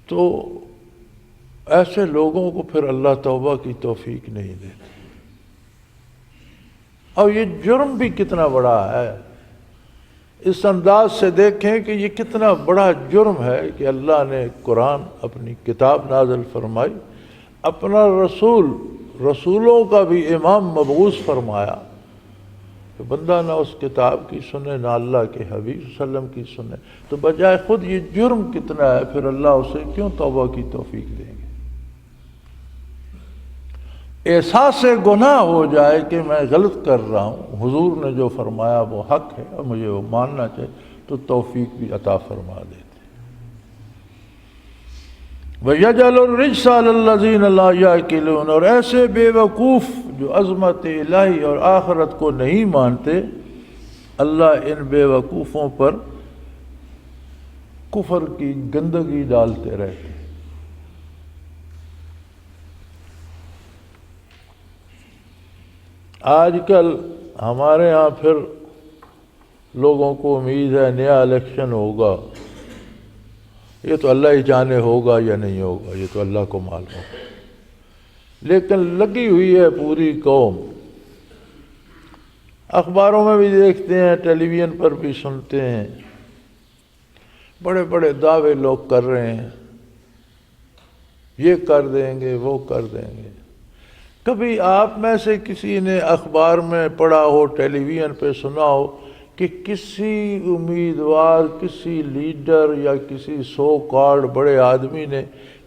تو ایسے لوگوں کو پھر اللہ توبہ کی توفیق نہیں دیتے۔ اور یہ جرم بھی کتنا بڑا ہے، اس انداز سے دیکھیں کہ یہ کتنا بڑا جرم ہے کہ اللہ نے قرآن اپنی کتاب نازل فرمائی، اپنا رسولوں کا بھی امام مبعوث فرمایا، کہ بندہ نہ اس کتاب کی سنے نہ اللہ کے حبیب صلی اللہ علیہ وسلم کی سنے، تو بجائے خود یہ جرم کتنا ہے، پھر اللہ اسے کیوں توبہ کی توفیق دیں گے؟ احساس گناہ ہو جائے کہ میں غلط کر رہا ہوں، حضور نے جو فرمایا وہ حق ہے اور مجھے وہ ماننا چاہیے، تو توفیق بھی عطا فرما دیتے۔ وَيَجْعَلُ الرِّجْسَ عَلَى الَّذِينَ لَا يَعْقِلُونَ، اور ایسے بے وقوف جو عظمت الہی اور آخرت کو نہیں مانتے، اللہ ان بے وقوفوں پر کفر کی گندگی ڈالتے رہتے ہیں۔ آج کل ہمارے ہاں پھر لوگوں کو امید ہے نیا الیکشن ہوگا، یہ تو اللہ ہی جانے ہوگا یا نہیں ہوگا، یہ تو اللہ کو معلوم ہے، لیکن لگی ہوئی ہے پوری قوم۔ اخباروں میں بھی دیکھتے ہیں، ٹیلی ویژن پر بھی سنتے ہیں، بڑے بڑے دعوے لوگ کر رہے ہیں، یہ کر دیں گے وہ کر دیں گے۔ کبھی آپ میں سے کسی نے اخبار میں پڑھا ہو، ٹیلی ویژن پہ سنا ہو کہ کسی امیدوار، کسی لیڈر یا کسی سو کارڈ بڑے آدمی نے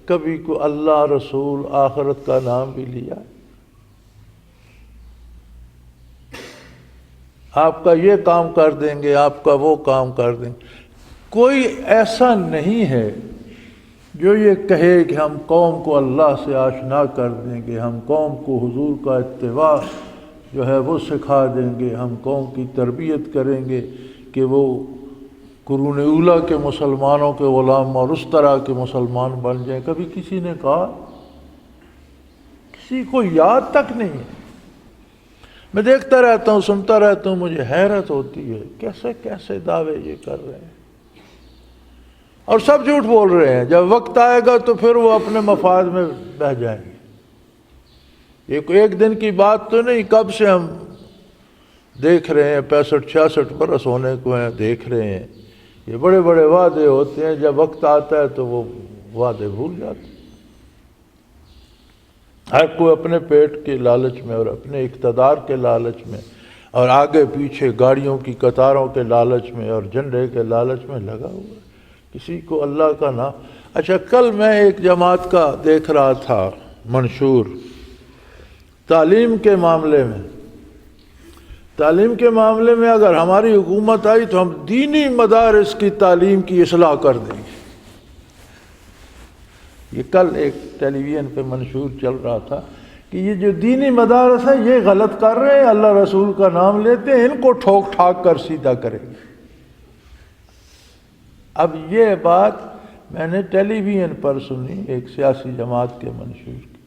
کبھی کو اللہ، رسول، آخرت کا نام بھی لیا؟ آپ کا یہ کام کر دیں گے، آپ کا وہ کام کر دیں گے۔ کوئی ایسا نہیں ہے جو یہ کہے کہ ہم قوم کو اللہ سے آشنا کر دیں گے، ہم قوم کو حضور کا اتباع جو ہے وہ سکھا دیں گے، ہم قوم کی تربیت کریں گے کہ وہ قرون اولیٰ کے مسلمانوں کے غلام اور اس طرح کے مسلمان بن جائیں۔ کبھی کسی نے کہا؟ کسی کو یاد تک نہیں ہے۔ میں دیکھتا رہتا ہوں، سنتا رہتا ہوں، مجھے حیرت ہوتی ہے کیسے کیسے دعوے یہ کر رہے ہیں، اور سب جھوٹ بول رہے ہیں۔ جب وقت آئے گا تو پھر وہ اپنے مفاد میں بہہ جائیں گے۔ ایک دن کی بات تو نہیں، کب سے ہم دیکھ رہے ہیں، 65-66 برس ہونے کو ہیں، دیکھ رہے ہیں یہ بڑے بڑے وعدے ہوتے ہیں، جب وقت آتا ہے تو وہ وعدے بھول جاتے ہیں۔ ہر کوئی اپنے پیٹ کے لالچ میں اور اپنے اقتدار کے لالچ میں اور آگے پیچھے گاڑیوں کی قطاروں کے لالچ میں اور جھنڈے کے لالچ میں لگا ہوا ہے، کسی کو اللہ کا نام۔ اچھا، کل میں ایک جماعت کا دیکھ رہا تھا منشور، تعلیم کے معاملے میں اگر ہماری حکومت آئی تو ہم دینی مدارس کی تعلیم کی اصلاح کر دیں گے۔ یہ کل ایک ٹیلی ویژن پہ منشور چل رہا تھا کہ یہ جو دینی مدارس ہیں یہ غلط کر رہے ہیں، اللہ رسول کا نام لیتے ہیں، ان کو ٹھوک ٹھاک کر سیدھا کریں گے۔ اب یہ بات میں نے ٹیلی ویژن پر سنی، ایک سیاسی جماعت کے منشور کی۔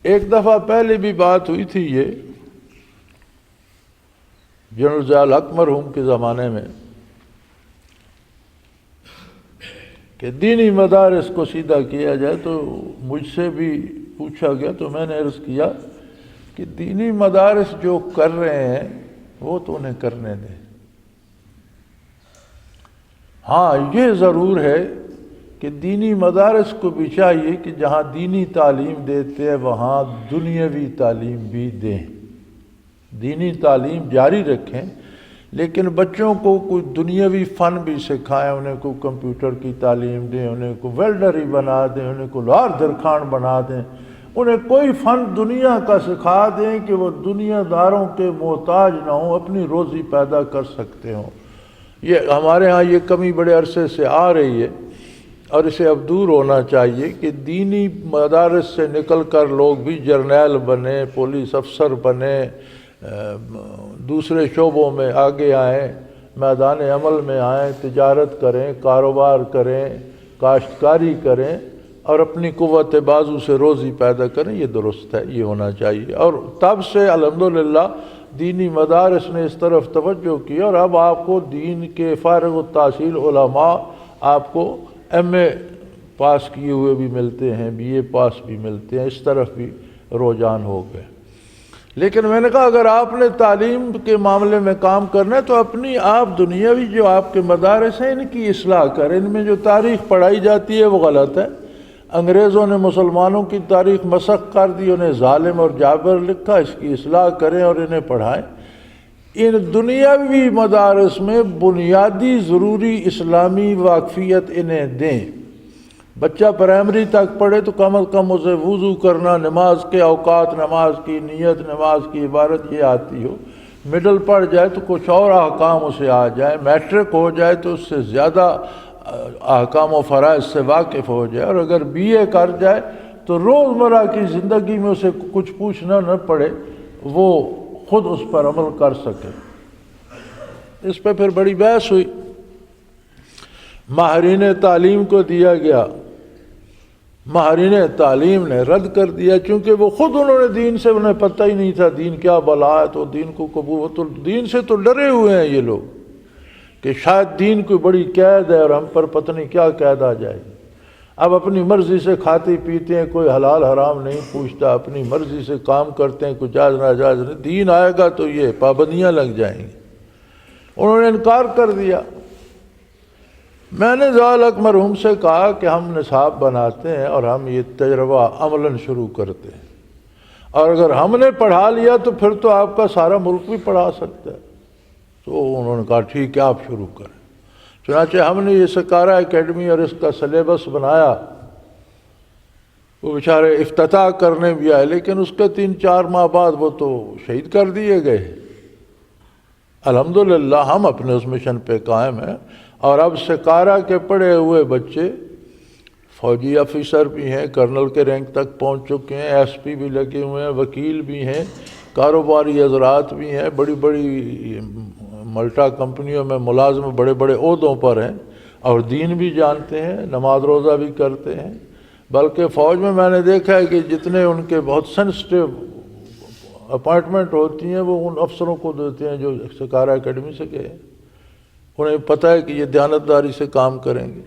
ایک دفعہ پہلے بھی بات ہوئی تھی یہ جنرل ضیاء الحق مرحوم کے زمانے میں کہ دینی مدارس کو سیدھا کیا جائے، تو مجھ سے بھی پوچھا گیا تو میں نے عرض کیا کہ دینی مدارس جو کر رہے ہیں وہ تو انہیں کرنے دیں۔ ہاں یہ ضرور ہے کہ دینی مدارس کو بھی چاہیے کہ جہاں دینی تعلیم دیتے ہیں وہاں دنیاوی تعلیم بھی دیں، دینی تعلیم جاری رکھیں، لیکن بچوں کو کوئی دنیاوی فن بھی سکھائیں، انہیں کو کمپیوٹر کی تعلیم دیں، انہیں کو ویلڈر ہی بنا دیں، انہیں کو لوہار درخان بنا دیں، انہیں کوئی فن دنیا کا سکھا دیں کہ وہ دنیا داروں کے محتاج نہ ہوں، اپنی روزی پیدا کر سکتے ہوں۔ یہ ہمارے ہاں یہ کمی بڑے عرصے سے آ رہی ہے اور اسے اب دور ہونا چاہیے کہ دینی مدارس سے نکل کر لوگ بھی جرنیل بنے، پولیس افسر بنے، دوسرے شعبوں میں آگے آئیں، میدان عمل میں آئیں، تجارت کریں، کاروبار کریں، کاشتکاری کریں اور اپنی قوت بازو سے روزی پیدا کریں۔ یہ درست ہے، یہ ہونا چاہیے۔ اور تب سے الحمدللہ دینی مدارس نے اس طرف توجہ کی اور اب آپ کو دین کے فارغ التحصیل علماء آپ کو ایم اے پاس کیے ہوئے بھی ملتے ہیں، بی اے پاس بھی ملتے ہیں، اس طرف بھی رجحان ہو گئے۔ لیکن میں نے کہا اگر آپ نے تعلیم کے معاملے میں کام کرنا ہے تو اپنی آپ دنیاوی جو آپ کے مدارس ہیں ان کی اصلاح کریں۔ ان میں جو تاریخ پڑھائی جاتی ہے وہ غلط ہے۔ انگریزوں نے مسلمانوں کی تاریخ مسخ کر دی، انہیں ظالم اور جابر لکھا، اس کی اصلاح کریں اور انہیں پڑھائیں۔ ان دنیاوی مدارس میں بنیادی ضروری اسلامی واقفیت انہیں دیں۔ بچہ پرائمری تک پڑھے تو کم از کم اسے وضو کرنا، نماز کے اوقات، نماز کی نیت، نماز کی عبارت یہ آتی ہو۔ مڈل پڑھ جائے تو کچھ اور احکام اسے آ جائے، میٹرک ہو جائے تو اس سے زیادہ احکام و فرائض سے واقف ہو جائے، اور اگر بی اے کر جائے تو روزمرہ کی زندگی میں اسے کچھ پوچھنا نہ پڑے، وہ خود اس پر عمل کر سکے۔ اس پہ پھر بڑی بحث ہوئی، ماہرین تعلیم کو دیا گیا ماہرین تعلیم نے رد کر دیا، چونکہ وہ خود انہوں نے دین سے، انہیں پتہ ہی نہیں تھا دین کیا بلا ہے، تو دین کو قبول، تو دین سے تو ڈرے ہوئے ہیں یہ لوگ کہ شاید دین کوئی بڑی قید ہے اور ہم پر پتہ نہیں کیا قید آ جائے گی۔ اب اپنی مرضی سے کھاتے پیتے ہیں، کوئی حلال حرام نہیں پوچھتا، اپنی مرضی سے کام کرتے ہیں، کوئی جائز ناجائز نہیں، دین آئے گا تو یہ پابندیاں لگ جائیں گی۔ انہوں نے انکار کر دیا۔ میں نے ضیاء الحق مرحوم سے کہا کہ ہم نصاب بناتے ہیں اور ہم یہ تجربہ عملاً شروع کرتے ہیں، اور اگر ہم نے پڑھا لیا تو پھر تو آپ کا سارا ملک بھی پڑھا سکتا ہے۔ تو انہوں نے کہا ٹھیک ہے آپ شروع کریں۔ چنانچہ ہم نے یہ سکارا اکیڈمی اور اس کا سلیبس بنایا۔ وہ بیچارے افتتاح کرنے بھی آئے، لیکن اس کے 3-4 ماہ بعد وہ تو شہید کر دیے گئے۔ الحمدللہ ہم اپنے اس مشن پہ قائم ہیں، اور اب سکارا کے پڑھے ہوئے بچے فوجی افیسر بھی ہیں، کرنل کے رینک تک پہنچ چکے ہیں، ایس پی بھی لگے ہوئے ہیں، وکیل بھی ہیں، کاروباری حضرات بھی ہیں، بڑی بڑی ملٹا کمپنیوں میں ملازم بڑے بڑے عہدوں پر ہیں، اور دین بھی جانتے ہیں، نماز روزہ بھی کرتے ہیں۔ بلکہ فوج میں نے دیکھا ہے کہ جتنے ان کے بہت سینسٹیو اپائنٹمنٹ ہوتی ہیں وہ ان افسروں کو دیتے ہیں جو سکارا اکیڈمی سے گئے، انہیں پتہ ہے کہ یہ دیانتداری سے کام کریں گے۔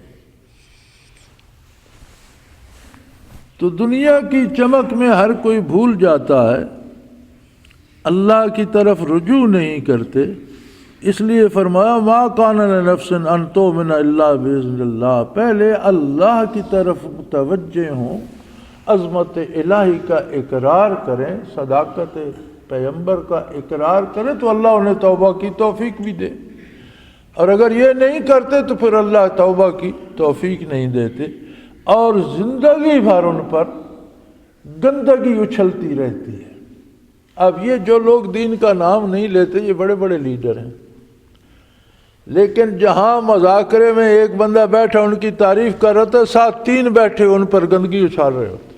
تو دنیا کی چمک میں ہر کوئی بھول جاتا ہے، اللہ کی طرف رجوع نہیں کرتے، اس لیے فرمایا ما کان لنفس ان تؤمن الا باذن اللہ، پہلے اللہ کی طرف متوجہ ہوں، عظمت الہی کا اقرار کریں، صداقت پیغمبر کا اقرار کریں تو اللہ انہیں توبہ کی توفیق بھی دے، اور اگر یہ نہیں کرتے تو پھر اللہ توبہ کی توفیق نہیں دیتے، اور زندگی بھر ان پر گندگی اچھلتی رہتی ہے۔ اب یہ جو لوگ دین کا نام نہیں لیتے یہ بڑے بڑے لیڈر ہیں، لیکن جہاں مذاکرے میں ایک بندہ بیٹھا ان کی تعریف کر رہا تھا، ساتھ 3 بیٹھے ان پر گندگی اچھال رہے ہوتے۔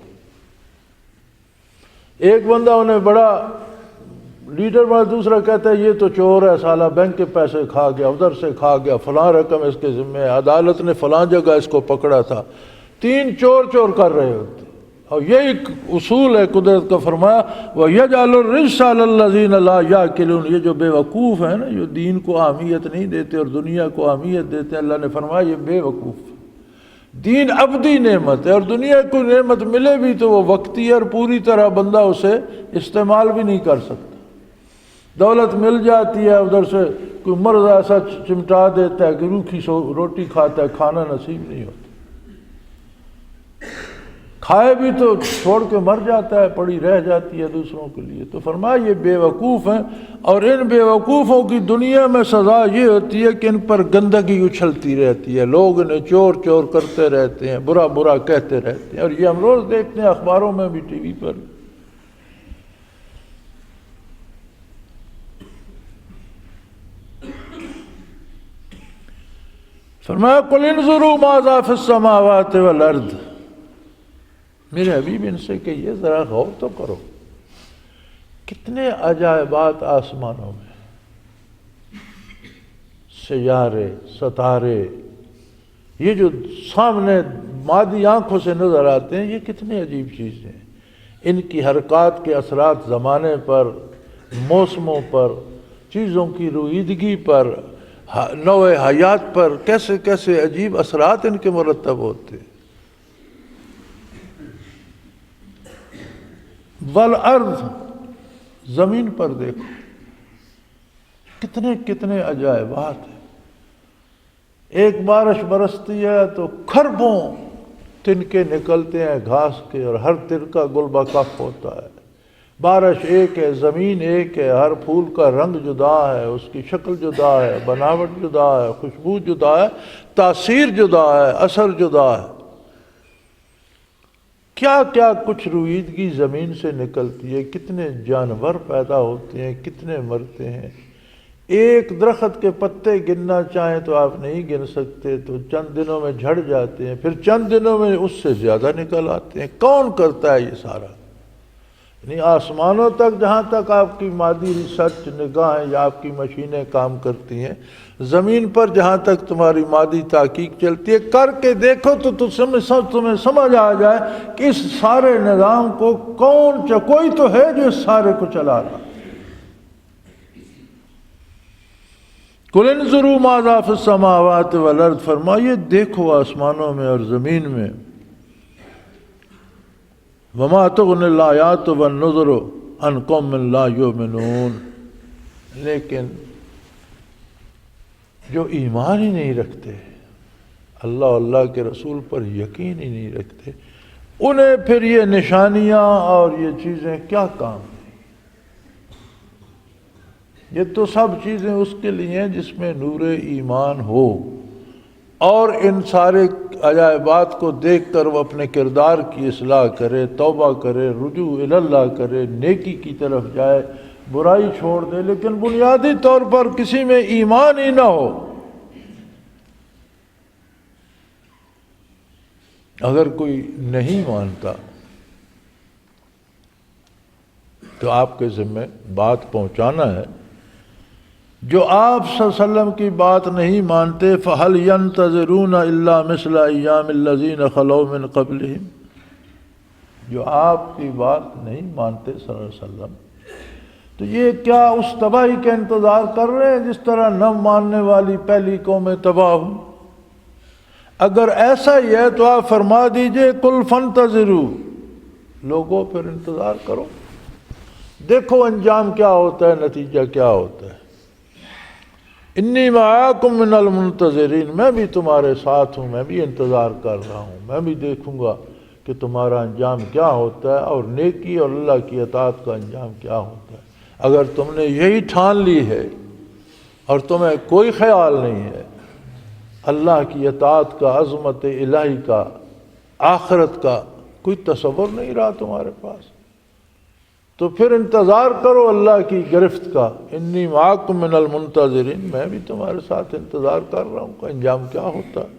ایک بندہ انہیں بڑا لیڈر بنا، دوسرا کہتا ہے یہ تو چور ہے سالہ، بینک کے پیسے کھا گیا، ادھر سے کھا گیا، فلاں رقم اس کے ذمہ ہے، عدالت نے فلاں جگہ اس کو پکڑا تھا۔ 3 چور کر رہے ہوتے، اور یہ ایک اصول ہے قدرت کا، فرمایا وَيَجْعَلُ الرِّجْسَ عَلَى الَّذِينَ لَا يَعْقِلُونَ، یہ جو بے وقوف ہیں نا، جو دین کو اہمیت نہیں دیتے اور دنیا کو اہمیت دیتے ہیں، اللہ نے فرمایا یہ بے وقوف۔ دین ابدی نعمت ہے، اور دنیا کو نعمت ملے بھی تو وہ وقتی ہے، اور پوری طرح بندہ اسے استعمال بھی نہیں کر سکتا۔ دولت مل جاتی ہے، ادھر سے کوئی مرض ایسا چمٹا دیتا ہے کہ روکھی روٹی کھاتا ہے، کھانا نصیب نہیں ہوتا، کھائے بھی تو چھوڑ کے مر جاتا ہے، پڑی رہ جاتی ہے دوسروں کے لیے۔ تو فرمایا یہ بے وقوف ہیں، اور ان بے وقوفوں کی دنیا میں سزا یہ ہوتی ہے کہ ان پر گندگی اچھلتی رہتی ہے، لوگ انہیں چور کرتے رہتے ہیں، برا کہتے رہتے ہیں، اور یہ ہم روز دیکھتے ہیں اخباروں میں بھی، ٹی وی پر۔ فرمایا قُلْ انظُرُوا مَاذَا فِي السَّمَاوَاتِ وَالْأَرْضِ، میرے حبیب ان سے کہیے ذرا غور تو کرو، کتنے عجائبات آسمانوں میں، سیارے، ستارے، یہ جو سامنے مادی آنکھوں سے نظر آتے ہیں، یہ کتنے عجیب چیزیں ہیں، ان کی حرکات کے اثرات زمانے پر، موسموں پر، چیزوں کی رویدگی پر، نوع حیات پر، کیسے کیسے عجیب اثرات ان کے مرتب ہوتے ہیں۔ والارض، زمین پر دیکھو کتنے کتنے عجائبات ہیں، ایک بارش برستی ہے تو کھربوں تنکے نکلتے ہیں گھاس کے، اور ہر تنکا گل بکف ہوتا ہے۔ بارش ایک ہے، زمین ایک ہے، ہر پھول کا رنگ جدا ہے، اس کی شکل جدا ہے، بناوٹ جدا ہے، خوشبو جدا ہے، تاثیر جدا ہے، اثر جدا ہے۔ کیا کیا کچھ رویدگی زمین سے نکلتی ہے، کتنے جانور پیدا ہوتے ہیں، کتنے مرتے ہیں۔ ایک درخت کے پتے گننا چاہیں تو آپ نہیں گن سکتے، تو چند دنوں میں جھڑ جاتے ہیں، پھر چند دنوں میں اس سے زیادہ نکل آتے ہیں۔ کون کرتا ہے یہ سارا؟ یعنی آسمانوں تک جہاں تک آپ کی مادی ریسرچ نگاہیں یا آپ کی مشینیں کام کرتی ہیں، زمین پر جہاں تک تمہاری مادی تحقیق چلتی ہے، کر کے دیکھو تو تمہیں سمجھ آ جائے کہ اس سارے نظام کو کوئی تو ہے جو اس سارے کو چلا رہا۔ قُلِ انظُرُوا ماذا فِی السَّمَاوَاتِ وَالْأَرْضِ، فرمائیے دیکھو آسمانوں میں اور زمین میں، وَمَا تُغْنِ الْآيَاتُ وَالنُّذُرُ عَنْ قَوْمٍ لَا يُؤْمِنُونَ، لیکن جو ایمان ہی نہیں رکھتے، اللہ کے رسول پر یقین ہی نہیں رکھتے، انہیں پھر یہ نشانیاں اور یہ چیزیں کیا کام دیں؟ یہ تو سب چیزیں اس کے لیے ہیں جس میں نور ایمان ہو، اور ان سارے عجائبات کو دیکھ کر وہ اپنے کردار کی اصلاح کرے، توبہ کرے، رجوع اللہ کرے، نیکی کی طرف جائے، برائی چھوڑ دے، لیکن بنیادی طور پر کسی میں ایمان ہی نہ ہو۔ اگر کوئی نہیں مانتا تو آپ کے ذمہ بات پہنچانا ہے۔ جو آپ صلی اللہ علیہ وسلم کی بات نہیں مانتے، فَهَلْ يَنْتَظِرُونَ إِلَّا مِثْلَ أَيَّامِ الَّذِينَ خَلَوْا مِنْ قَبْلِهِمْ، جو آپ کی بات نہیں مانتے صلی اللہ علیہ وسلم، تو یہ کیا اس تباہی کا انتظار کر رہے ہیں جس طرح نہ ماننے والی پہلی قومیں تباہ ہوں؟ اگر ایسا ہی ہے تو آپ فرما دیجئے قُلْ فَانْتَظِرُوا، لوگوں پھر انتظار کرو، دیکھو انجام کیا ہوتا ہے، نتیجہ کیا ہوتا ہے۔ انی معاکم من المنتظرین، میں بھی تمہارے ساتھ ہوں، میں بھی انتظار کر رہا ہوں، میں بھی دیکھوں گا کہ تمہارا انجام کیا ہوتا ہے اور نیکی اور اللہ کی اطاعت کا انجام کیا ہوتا ہے۔ اگر تم نے یہی ٹھان لی ہے اور تمہیں کوئی خیال نہیں ہے اللہ کی اطاعت کا، عظمت الہی کا، آخرت کا کوئی تصور نہیں رہا تمہارے پاس، تو پھر انتظار کرو اللہ کی گرفت کا۔ انی معاکم من المنتظرین، میں بھی تمہارے ساتھ انتظار کر رہا ہوں کہ انجام کیا ہوتا ہے۔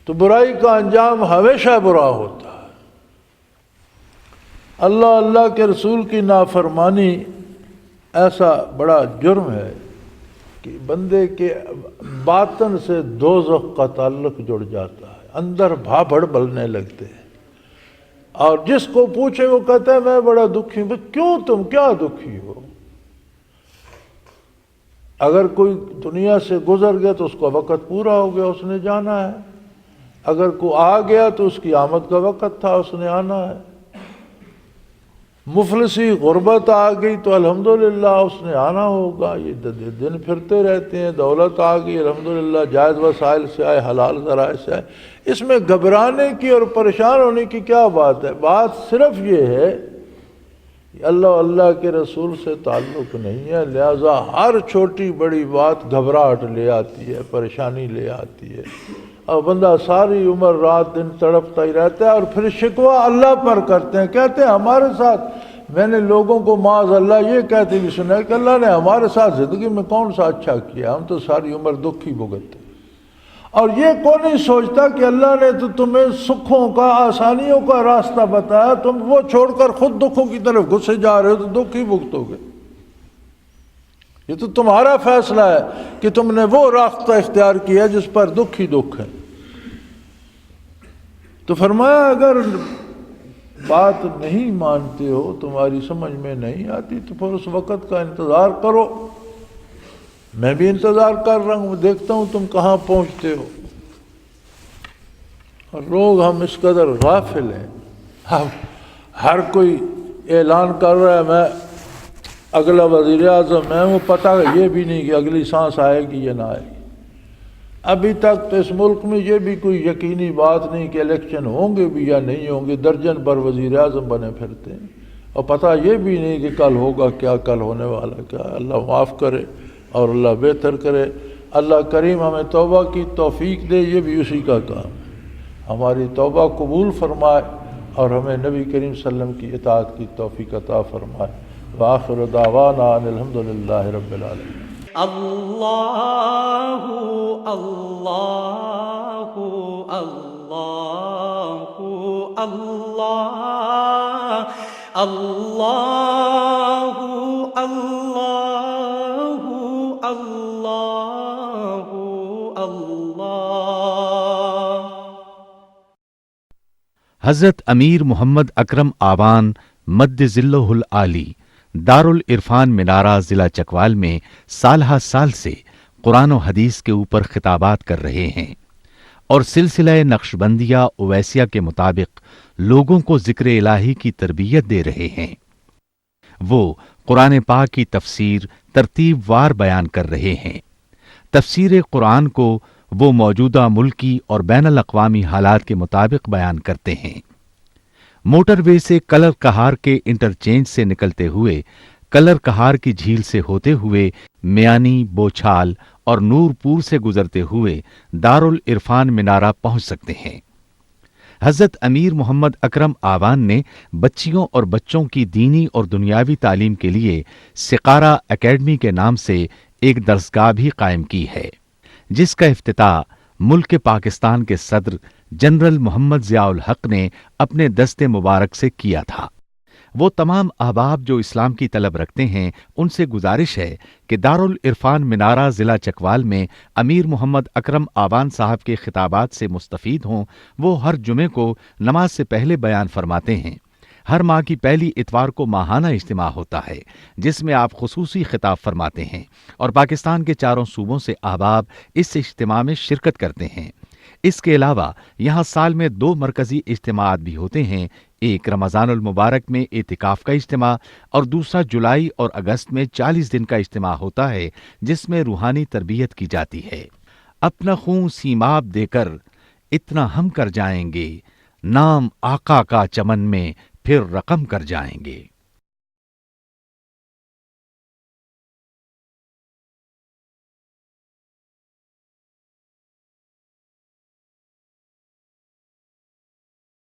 تو برائی کا انجام ہمیشہ برا ہوتا ہے۔ اللہ کے رسول کی نافرمانی ایسا بڑا جرم ہے کہ بندے کے باطن سے دوزخ کا تعلق جڑ جاتا ہے، اندر بھاپڑ بلنے لگتے ہیں، اور جس کو پوچھے وہ کہتا ہے میں بڑا دکھی ہوں۔ کیوں، تم کیا دکھی ہو؟ اگر کوئی دنیا سے گزر گیا تو اس کا وقت پورا ہو گیا، اس نے جانا ہے۔ اگر کوئی آ گیا تو اس کی آمد کا وقت تھا، اس نے آنا ہے۔ مفلسی غربت آ گئی تو الحمدللہ اس نے آنا ہوگا۔ یہ دن پھرتے رہتے ہیں، دولت آ گئی الحمدللہ، جائز وسائل سے آئے، حلال ذرائع سے آئے، اس میں گھبرانے کی اور پریشان ہونے کی کیا بات ہے؟ بات صرف یہ ہے کہ اللہ کے رسول سے تعلق نہیں ہے، لہذا ہر چھوٹی بڑی بات گھبراہٹ لے آتی ہے، پریشانی لے آتی ہے، اور بندہ ساری عمر رات دن تڑپتا ہی رہتا ہے، اور پھر شکوہ اللہ پر کرتے ہیں، کہتے ہیں ہمارے ساتھ۔ میں نے لوگوں کو معاذ اللہ یہ کہتے بھی سنا ہے کہ اللہ نے ہمارے ساتھ زندگی میں کون سا اچھا کیا، ہم تو ساری عمر دکھ ہی بھگتتے۔ اور یہ کون نہیں سوچتا کہ اللہ نے تو تمہیں سکھوں کا، آسانیوں کا راستہ بتایا، تم وہ چھوڑ کر خود دکھوں کی طرف گھسے جا رہے ہو تو دکھ ہی بھگتو گے۔ یہ تو تمہارا فیصلہ ہے کہ تم نے وہ راستہ اختیار کیا جس پر دکھ ہی دکھ ہے۔ تو فرمایا اگر بات نہیں مانتے ہو، تمہاری سمجھ میں نہیں آتی، تو پھر اس وقت کا انتظار کرو۔ میں بھی انتظار کر رہا ہوں، دیکھتا ہوں تم کہاں پہنچتے ہو۔ اور لوگ ہم اس قدر غافل ہیں، ہر کوئی اعلان کر رہا ہے میں اگلا وزیر اعظم میں ہوں، پتہ یہ بھی نہیں کہ اگلی سانس آئے گی یا نہ آئے گی۔ ابھی تک تو اس ملک میں یہ بھی کوئی یقینی بات نہیں کہ الیکشن ہوں گے بھی یا نہیں ہوں گے، درجن بھر وزیر اعظم بنے پھرتے ہیں، اور پتہ یہ بھی نہیں کہ کل ہوگا کیا، کل ہونے والا کیا۔ اللہ معاف کرے اور اللہ بہتر کرے۔ اللہ کریم ہمیں توبہ کی توفیق دے، یہ بھی اسی کا کام ہے۔ ہماری توبہ قبول فرمائے اور ہمیں نبی کریم صلی اللہ علیہ وسلم کی اطاعت کی توفیق عطا فرمائے۔ وآخر دعوانا ان الحمدللہ رب العالمین۔ اللہ اللہ اللہ اللہ اللہ اللہ اللہ اللہ۔ حضرت امیر محمد اکرم آوان مد ظلہ العالی دارالعرفان منارہ ضلع چکوال میں سالہ سال سے قرآن و حدیث کے اوپر خطابات کر رہے ہیں اور سلسلہ نقشبندیہ اویسیہ کے مطابق لوگوں کو ذکر الہی کی تربیت دے رہے ہیں۔ وہ قرآن پاک کی تفسیر ترتیب وار بیان کر رہے ہیں۔ تفسیر قرآن کو وہ موجودہ ملکی اور بین الاقوامی حالات کے مطابق بیان کرتے ہیں۔ موٹر وے سے کلر کہار کے انٹرچینج سے نکلتے ہوئے کلر کہار کی جھیل سے ہوتے ہوئے میانی، بوچھال اور نور پور سے گزرتے ہوئے دارالعرفان منارہ پہنچ سکتے ہیں۔ حضرت امیر محمد اکرم آوان نے بچیوں اور بچوں کی دینی اور دنیاوی تعلیم کے لیے سقارہ اکیڈمی کے نام سے ایک درسگاہ بھی قائم کی ہے، جس کا افتتاح ملک پاکستان کے صدر جنرل محمد ضیاء الحق نے اپنے دست مبارک سے کیا تھا۔ وہ تمام احباب جو اسلام کی طلب رکھتے ہیں ان سے گزارش ہے کہ دارالعرفان منارہ ضلع چکوال میں امیر محمد اکرم آوان صاحب کے خطابات سے مستفید ہوں۔ وہ ہر جمعے کو نماز سے پہلے بیان فرماتے ہیں۔ ہر ماہ کی پہلی اتوار کو ماہانہ اجتماع ہوتا ہے جس میں آپ خصوصی خطاب فرماتے ہیں اور پاکستان کے چاروں صوبوں سے احباب اس اجتماع میں شرکت کرتے ہیں۔ اس کے علاوہ یہاں سال میں 2 مرکزی اجتماعات بھی ہوتے ہیں، ایک رمضان المبارک میں اعتکاف کا اجتماع اور دوسرا جولائی اور اگست میں 40 دن کا اجتماع ہوتا ہے جس میں روحانی تربیت کی جاتی ہے۔ اپنا خون سیماب دے کر اتنا ہم کر جائیں گے، نام آقا کا چمن میں پھر رقم کر جائیں گے۔